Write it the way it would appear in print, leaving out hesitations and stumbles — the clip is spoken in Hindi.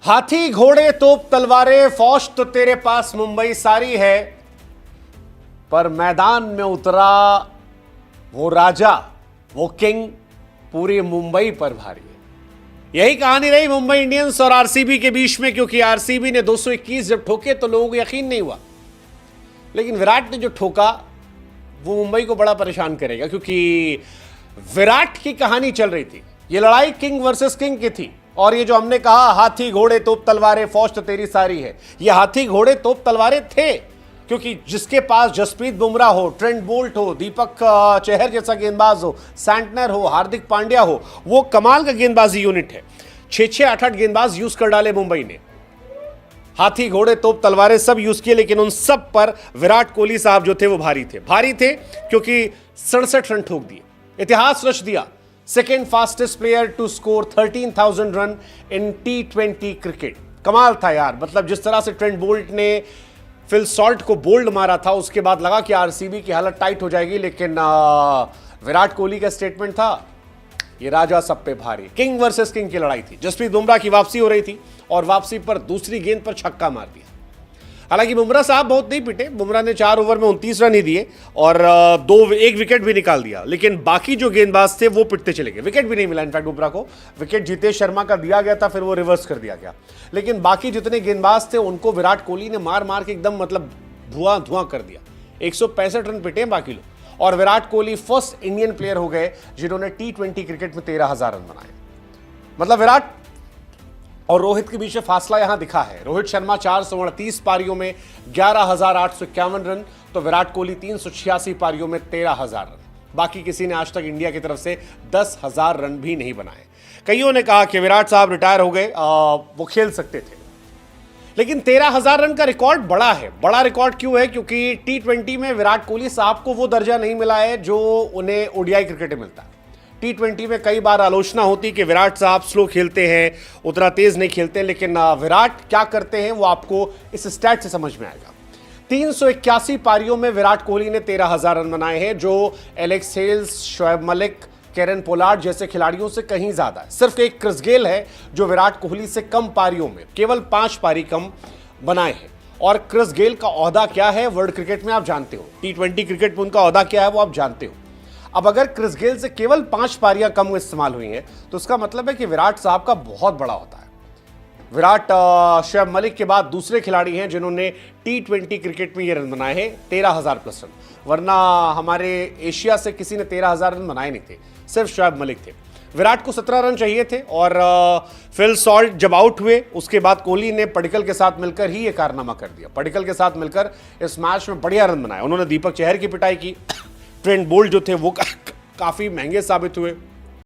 हाथी घोड़े तोप तलवारें फौज तो तेरे पास मुंबई सारी है, पर मैदान में उतरा वो राजा, वो किंग पूरी मुंबई पर भारी है। यही कहानी रही मुंबई इंडियंस और आरसीबी के बीच में, क्योंकि आरसीबी ने 221 जब ठोके तो लोगों को यकीन नहीं हुआ, लेकिन विराट ने जो ठोका वो मुंबई को बड़ा परेशान करेगा, क्योंकि विराट की कहानी चल रही थी। ये लड़ाई किंग वर्सेस किंग की थी। और ये जो हमने कहा हाथी घोड़े तोप तलवारें फौज तो तेरी सारी है, ये हाथी घोड़े तोप तलवारें थे, क्योंकि जिसके पास जसप्रीत बुमराह हो, ट्रेंट बोल्ट हो, दीपक चहर जैसा गेंदबाज हो, सैंटनर हो, हार्दिक पांड्या हो, वो कमाल का गेंदबाजी यूनिट है। 6-6 8-8 गेंदबाज यूज कर डाले मुंबई ने, हाथी घोड़े तोप तलवारें सब यूज किए, लेकिन उन सब पर विराट कोहली साहब जो थे वो भारी थे क्योंकि 67 रन ठोक दिए, इतिहास रच दिया। Second fastest player to score 13,000 run in T20 cricket. कमाल था यार, मतलब जिस तरह से ट्रेंट बोल्ट ने फिल सॉल्ट को बोल्ड मारा था, उसके बाद लगा कि आरसीबी की हालत टाइट हो जाएगी, लेकिन विराट कोहली का स्टेटमेंट था ये राजा सब पे भारी। किंग वर्सेस किंग की लड़ाई थी। जसप्रीत बुमराह की वापसी हो रही थी और वापसी पर दूसरी गेंद पर छक्का मार दिया। हालांकि बुमराह साहब बहुत नहीं पिटे, बुमराह ने 4 ओवर में 29 रन ही दिए और एक विकेट भी निकाल दिया, लेकिन बाकी जो गेंदबाज थे वो पिटते चले गए। विकेट भी नहीं मिला इनफैक्ट बुमराह को, विकेट जितेश शर्मा का दिया गया था, फिर वो रिवर्स कर दिया गया, लेकिन बाकी जितने गेंदबाज थे उनको विराट कोहली ने मार मार के एकदम मतलब धुआं कर दिया। 165 रन पिटे बाकी लोग, और Virat Kohli first Indian player हो गए जिन्होंने T20 क्रिकेट में 13,000 रन बनाए। मतलब विराट और रोहित के बीच फासला यहां दिखा है। रोहित शर्मा 438 पारियों में 11,851 रन, तो विराट कोहली 386 पारियों में 13,000 रन। बाकी किसी ने आज तक इंडिया की तरफ से 10,000 रन भी नहीं बनाए। कईयों ने कहा कि विराट साहब रिटायर हो गए, वो खेल सकते थे, लेकिन 13,000 रन का रिकॉर्ड बड़ा है। बड़ा रिकॉर्ड क्यों है? क्योंकि T20 में विराट कोहली साहब को वो दर्जा नहीं मिला है जो उन्हें ओडीआई क्रिकेट में मिलता है। T20 में कई बार आलोचना होती कि विराट साहब स्लो खेलते हैं, उतना तेज नहीं खेलते, लेकिन विराट क्या करते हैं वो आपको इस स्टैट से समझ में आएगा। 381 पारियों में विराट कोहली ने 13,000 रन बनाए हैं, जो Alex Hales, Shoaib Malik, Kieron Pollard जैसे खिलाड़ियों से कहीं ज्यादा है। सिर्फ एक क्रिस गेल है जो विराट कोहली से कम पारियों में, केवल 5 पारी कम बनाए हैं। और क्रिस गेल का ओहदा क्या है वर्ल्ड क्रिकेट में आप जानते हो, T20 क्रिकेट में उनका ओहदा क्या है वो आप जानते हो। अब अगर क्रिस गेल से केवल 5 पारियां कम इस्तेमाल हुई हैं, तो उसका मतलब है कि विराट साहब का बहुत बड़ा होता है। विराट शोएब मलिक के बाद दूसरे खिलाड़ी हैं जिन्होंने T20 क्रिकेट में ये रन बनाए हैं, 13,000 प्लस रन, वरना हमारे एशिया से किसी ने 13,000 रन बनाए नहीं थे, सिर्फ शोएब मलिक थे। विराट को 17 रन चाहिए थे, और फिल सॉल्ट जब आउट हुए उसके बाद कोहली ने पडिक्कल के साथ मिलकर ही ये कारनामा कर दिया। पडिक्कल के साथ मिलकर इस मैच में बढ़िया रन बनाए। उन्होंने दीपक चहर की पिटाई की, ट्रेंट बोल्ट जो थे वो काफी महंगे साबित हुए।